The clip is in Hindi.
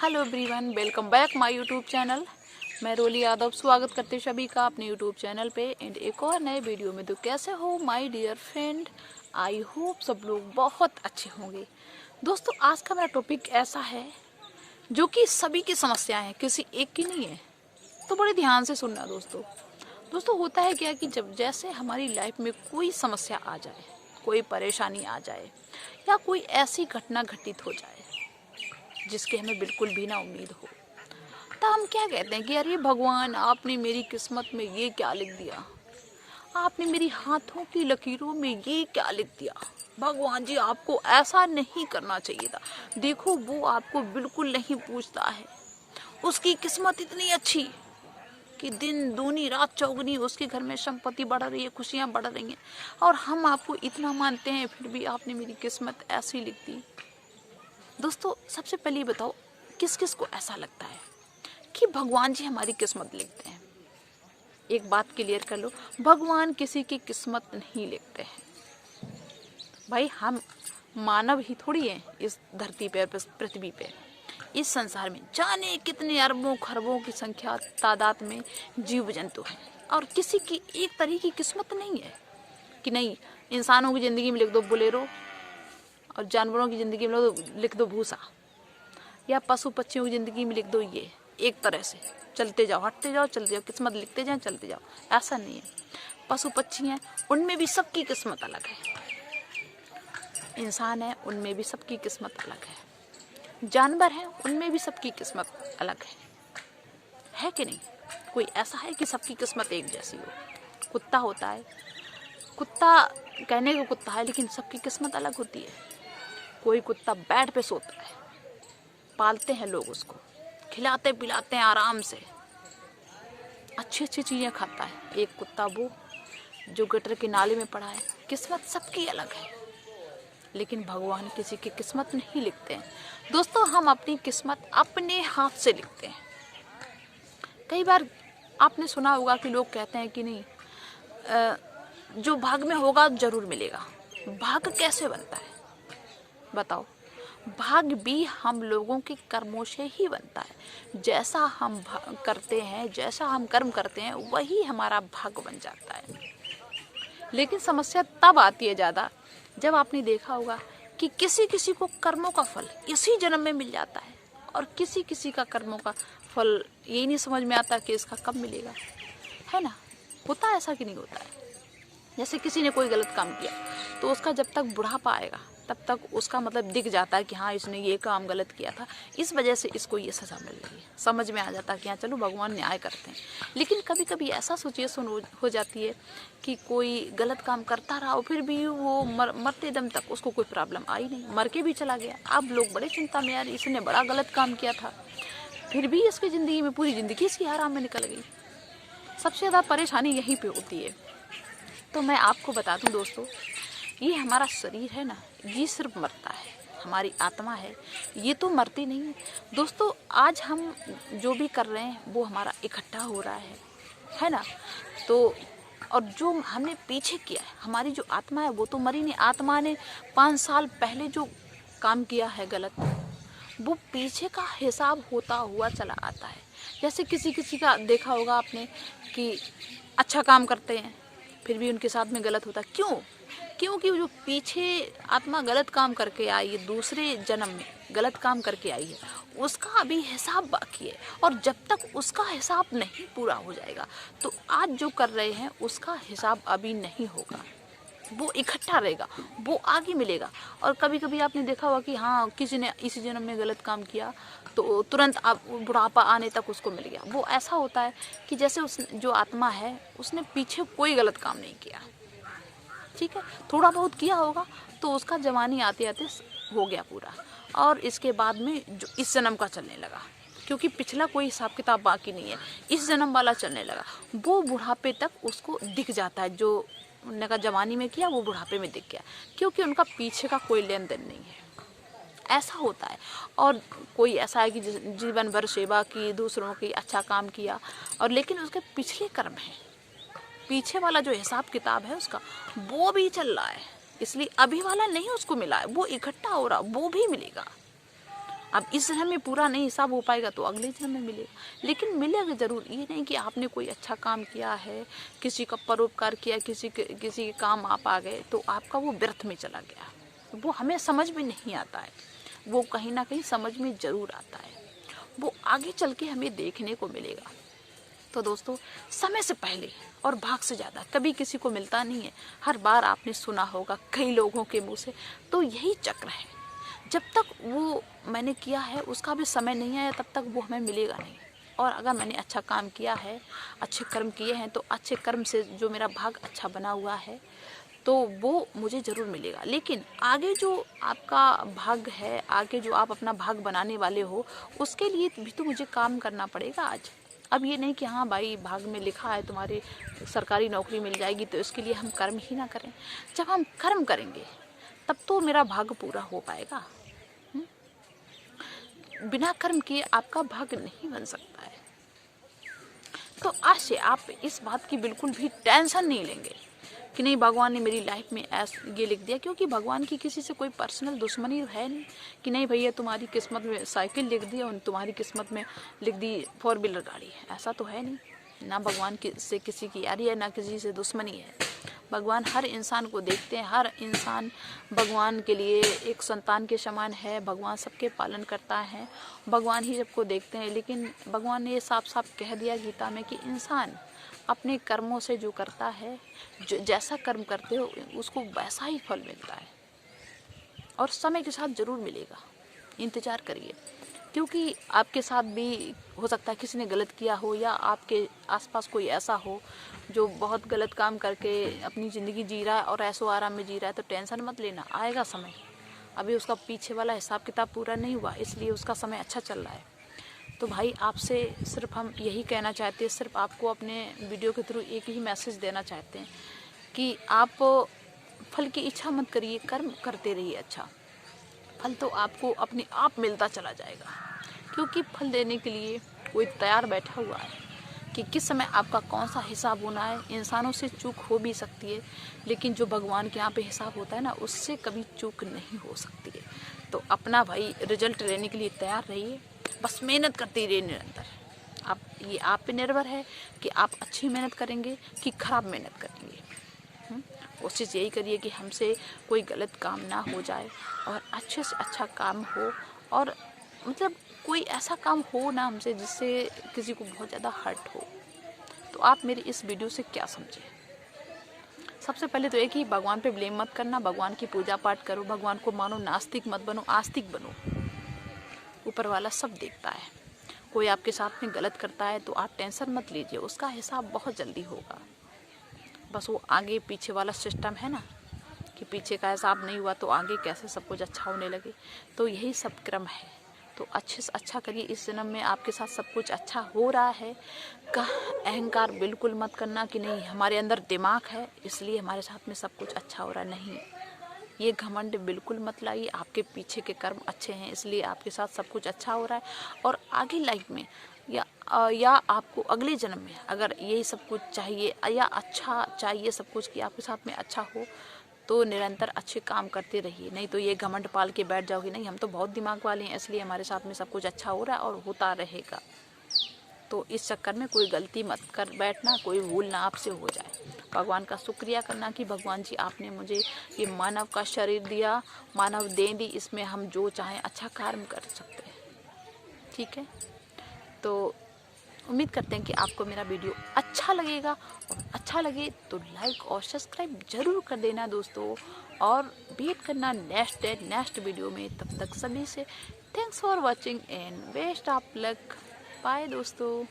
Hello everyone, welcome back my YouTube channel. मैं रोली यादव स्वागत करती हूँ सभी का अपने यूट्यूब चैनल पे एंड एक और नए वीडियो में। तो कैसे हो my dear friend, I hope सब लोग बहुत अच्छे होंगे। दोस्तों, आज का मेरा टॉपिक ऐसा है जो कि सभी की समस्याएं हैं, किसी एक की नहीं है। तो बड़े ध्यान से सुनना दोस्तों होता है क्या कि जब जैसे हमारी लाइफ में कोई समस्या आ जाए, कोई परेशानी आ जाए या कोई ऐसी घटना घटित हो जाए जिसकी हमें बिल्कुल भी ना उम्मीद हो, तो हम क्या कहते हैं कि अरे भगवान, आपने मेरी किस्मत में ये क्या लिख दिया, आपने मेरी हाथों की लकीरों में ये क्या लिख दिया। भगवान जी, आपको ऐसा नहीं करना चाहिए था। देखो, वो आपको बिल्कुल नहीं पूछता है। उसकी किस्मत इतनी अच्छी कि दिन दूनी रात चौगनी उसके घर में संपत्ति बढ़ रही है, खुशियाँ बढ़ रही हैं, और हम आपको इतना मानते हैं, फिर भी आपने मेरी किस्मत ऐसी लिख दी। दोस्तों, सबसे पहले बताओ, किस किस को ऐसा लगता है कि भगवान जी हमारी किस्मत लिखते हैं? एक बात क्लियर कर लो, भगवान किसी की किस्मत नहीं लिखते हैं। भाई, हम मानव ही थोड़ी हैं इस धरती पे, पृथ्वी पे, इस संसार में जाने कितने अरबों खरबों की संख्या तादाद में जीव जंतु हैं, और किसी की एक तरह की किस्मत नहीं है कि नहीं इंसानों की जिंदगी में लिख दो बोलेरो और जानवरों की ज़िंदगी में लिख दो भूसा, या पशु पक्षियों की ज़िंदगी में लिख दो ये। एक तरह से चलते जाओ, हटते जाओ, चलते जाओ, किस्मत लिखते जाए, चलते जाओ। ऐसा नहीं है। पशु पक्षी हैं, उनमें भी सबकी किस्मत अलग है। इंसान है, उनमें भी सबकी किस्मत अलग है। जानवर हैं, उनमें भी सबकी किस्मत अलग है कि नहीं? कोई ऐसा है कि सबकी किस्मत एक जैसी हो? कुत्ता होता है, कुत्ता कहने को कुत्ता है, लेकिन सबकी किस्मत अलग होती है। कोई कुत्ता बेड पे सोता है, पालते हैं लोग उसको, खिलाते पिलाते हैं आराम से, अच्छी अच्छी चीज़ें खाता है। एक कुत्ता वो जो गटर के नाले में पड़ा है। किस्मत सबकी अलग है, लेकिन भगवान किसी की किस्मत नहीं लिखते हैं। दोस्तों, हम अपनी किस्मत अपने हाथ से लिखते हैं। कई बार आपने सुना होगा कि लोग कहते हैं कि नहीं, जो भाग में होगा जरूर मिलेगा। भाग कैसे बनता है बताओ? भाग भी हम लोगों के कर्मों से ही बनता है। जैसा हम करते हैं, जैसा हम कर्म करते हैं, वही हमारा भाग बन जाता है। लेकिन समस्या तब आती है ज़्यादा जब आपने देखा होगा कि किसी किसी को कर्मों का फल इसी जन्म में मिल जाता है, और किसी किसी का कर्मों का फल यही नहीं समझ में आता कि इसका कब मिलेगा, है ना? होता है ऐसा कि नहीं होता है? जैसे किसी ने कोई गलत काम किया तो उसका जब तक बुढ़ापा आएगा तब तक उसका मतलब दिख जाता है कि हाँ, इसने ये काम गलत किया था, इस वजह से इसको ये सज़ा मिल रही है। समझ में आ जाता है कि हाँ चलो, भगवान न्याय करते हैं। लेकिन कभी कभी ऐसा सिचुएशन हो जाती है कि कोई गलत काम करता रहा और फिर भी वो मरते दम तक उसको कोई प्रॉब्लम आई नहीं, मर के भी चला गया। अब लोग बड़े चिंता में, यार इसने बड़ा गलत काम किया था, फिर भी इसकी ज़िंदगी में पूरी ज़िंदगी इसकी आराम में निकल गई। सबसे ज़्यादा परेशानी यहीं पर होती है। तो मैं आपको बता दूं दोस्तों, ये हमारा शरीर है ना, ये सिर्फ मरता है। हमारी आत्मा है, ये तो मरती नहीं है। दोस्तों, आज हम जो भी कर रहे हैं वो हमारा इकट्ठा हो रहा है ना? तो और जो हमने पीछे किया है, हमारी जो आत्मा है वो तो मरी नहीं। आत्मा ने 5 साल पहले जो काम किया है गलत, वो पीछे का हिसाब होता हुआ चला आता है। जैसे किसी किसी का देखा होगा आपने कि अच्छा काम करते हैं फिर भी उनके साथ में गलत होता है। क्योंकि जो पीछे आत्मा गलत काम करके आई है, दूसरे जन्म में गलत काम करके आई है, उसका अभी हिसाब बाकी है। और जब तक उसका हिसाब नहीं पूरा हो जाएगा, तो आज जो कर रहे हैं उसका हिसाब अभी नहीं होगा, वो इकट्ठा रहेगा, वो आगे मिलेगा। और कभी कभी आपने देखा होगा कि हाँ, किसी ने इसी जन्म में गलत काम किया तो तुरंत बुढ़ापा आने तक उसको मिल गया। वो ऐसा होता है कि जैसे उस जो आत्मा है उसने पीछे कोई गलत काम नहीं किया, ठीक है, थोड़ा बहुत किया होगा तो उसका जवानी आते आते हो गया पूरा, और इसके बाद में जो इस जन्म का चलने लगा, क्योंकि पिछला कोई हिसाब किताब बाकी नहीं है, इस जन्म वाला चलने लगा। वो बुढ़ापे तक उसको दिख जाता है, जो उन्होंने का जवानी में किया वो बुढ़ापे में दिख गया, क्योंकि उनका पीछे का कोई लेन देन नहीं है। ऐसा होता है। और कोई ऐसा है कि जीवन भर सेवा की, दूसरों की अच्छा काम किया, और लेकिन उसके पिछले कर्म हैं, पीछे वाला जो हिसाब किताब है उसका, वो भी चल रहा है, इसलिए अभी वाला नहीं उसको मिला है, वो इकट्ठा हो रहा, वो भी मिलेगा। अब इस जन्म में पूरा नहीं हिसाब हो पाएगा तो अगले जन्म में मिलेगा, लेकिन मिलेगा ज़रूर। ये नहीं कि आपने कोई अच्छा काम किया है, किसी का परोपकार किया, किसी के काम आप आ गए तो आपका वो व्यर्थ में चला गया। वो हमें समझ में नहीं आता है, वो कहीं ना कहीं समझ में ज़रूर आता है, वो आगे चल के हमें देखने को मिलेगा। तो दोस्तों, समय से पहले और भाग से ज़्यादा कभी किसी को मिलता नहीं है। हर बार आपने सुना होगा कई लोगों के मुँह से, तो यही चक्र है। जब तक वो मैंने किया है उसका भी समय नहीं आया, तब तक वो हमें मिलेगा नहीं। और अगर मैंने अच्छा काम किया है, अच्छे कर्म किए हैं, तो अच्छे कर्म से जो मेरा भाग अच्छा बना हुआ है तो वो मुझे ज़रूर मिलेगा। लेकिन आगे जो आपका भाग है, आगे जो आप अपना भाग बनाने वाले हो, उसके लिए भी तो मुझे काम करना पड़ेगा आज। अब ये नहीं कि हाँ भाई भाग में लिखा है तुम्हारी सरकारी नौकरी मिल जाएगी तो इसके लिए हम कर्म ही ना करें। जब हम कर्म करेंगे तब तो मेरा भाग पूरा हो पाएगा। बिना कर्म किए आपका भाग नहीं बन सकता है। तो आज से आप इस बात की बिल्कुल भी टेंशन नहीं लेंगे कि नहीं भगवान ने मेरी लाइफ में ये लिख दिया, क्योंकि भगवान की किसी से कोई पर्सनल दुश्मनी है नहीं कि नहीं भैया तुम्हारी किस्मत में साइकिल लिख दी और तुम्हारी किस्मत में लिख दी 4 व्हीलर गाड़ी। ऐसा तो है नहीं। ना भगवान से किसी की यारी है, ना किसी से दुश्मनी है। भगवान हर इंसान को देखते हैं, हर इंसान भगवान के लिए एक संतान के समान है। भगवान सबके पालन करता है, भगवान ही सबको देखते हैं। लेकिन भगवान ने ये साफ साफ कह दिया गीता में कि इंसान अपने कर्मों से जो करता है, जो जैसा कर्म करते हो उसको वैसा ही फल मिलता है, और समय के साथ ज़रूर मिलेगा। इंतज़ार करिए, क्योंकि आपके साथ भी हो सकता है किसी ने गलत किया हो, या आपके आसपास कोई ऐसा हो जो बहुत गलत काम करके अपनी ज़िंदगी जी रहा है और ऐसो आराम में जी रहा है। तो टेंशन मत लेना, आएगा समय। अभी उसका पीछे वाला हिसाब किताब पूरा नहीं हुआ, इसलिए उसका समय अच्छा चल रहा है। तो भाई आपसे सिर्फ हम यही कहना चाहते हैं, सिर्फ आपको अपने वीडियो के थ्रू एक ही मैसेज देना चाहते हैं कि आप फल की इच्छा मत करिए, कर्म करते रहिए। अच्छा फल तो आपको अपने आप मिलता चला जाएगा, क्योंकि फल देने के लिए कोई तैयार बैठा हुआ है कि किस समय आपका कौन सा हिसाब होना है। इंसानों से चूक हो भी सकती है, लेकिन जो भगवान के यहाँ पे हिसाब होता है ना, उससे कभी चूक नहीं हो सकती है। तो अपना भाई रिजल्ट लेने के लिए तैयार रहिए, बस मेहनत करते रहिए निरंतर। ये आप पे निर्भर है कि आप अच्छी मेहनत करेंगे कि खराब मेहनत करेंगे। कोशिश यही करिए कि हमसे कोई गलत काम ना हो जाए और अच्छे से अच्छा काम हो, और मतलब कोई ऐसा काम हो ना हमसे जिससे किसी को बहुत ज़्यादा हर्ट हो। तो आप मेरी इस वीडियो से क्या समझे? सबसे पहले तो एक ही, भगवान पे ब्लेम मत करना, भगवान की पूजा पाठ करो, भगवान को मानो, नास्तिक मत बनो, आस्तिक बनो। ऊपर वाला सब देखता है। कोई आपके साथ में गलत करता है तो आप टेंशन मत लीजिए, उसका हिसाब बहुत जल्दी होगा। बस वो आगे पीछे वाला सिस्टम है ना, कि पीछे का हिसाब नहीं हुआ तो आगे कैसे सब कुछ अच्छा होने लगे। तो यही सब क्रम है। तो अच्छे से अच्छा करिए। इस जन्म में आपके साथ सब कुछ अच्छा हो रहा है। का अहंकार बिल्कुल मत करना कि नहीं हमारे अंदर दिमाग है इसलिए हमारे साथ में सब कुछ अच्छा हो रहा है। नहीं, ये घमंड बिल्कुल मत लाइए। आपके पीछे के कर्म अच्छे हैं इसलिए आपके साथ सब कुछ अच्छा हो रहा है। और आगे लाइफ में या आपको अगले जन्म में अगर यही सब कुछ चाहिए या अच्छा चाहिए सब कुछ कि आपके साथ में अच्छा हो, तो निरंतर अच्छे काम करते रहिए। नहीं तो ये घमंड पाल के बैठ जाओगे, नहीं हम तो बहुत दिमाग वाले हैं इसलिए हमारे साथ में सब कुछ अच्छा हो रहा है और होता रहेगा। तो इस चक्कर में कोई गलती मत कर बैठना, कोई भूल ना आपसे हो जाए। भगवान का शुक्रिया करना कि भगवान जी आपने मुझे ये मानव का शरीर दिया, मानव देह दी, इसमें हम जो चाहें अच्छा कार्य कर सकते हैं। ठीक है, तो उम्मीद करते हैं कि आपको मेरा वीडियो अच्छा लगेगा, और अच्छा लगे तो लाइक और सब्सक्राइब जरूर कर देना दोस्तों, और वेट करना नेक्स्ट वीडियो में। तब तक सभी से thanks for watching and best of luck. Bye दोस्तों।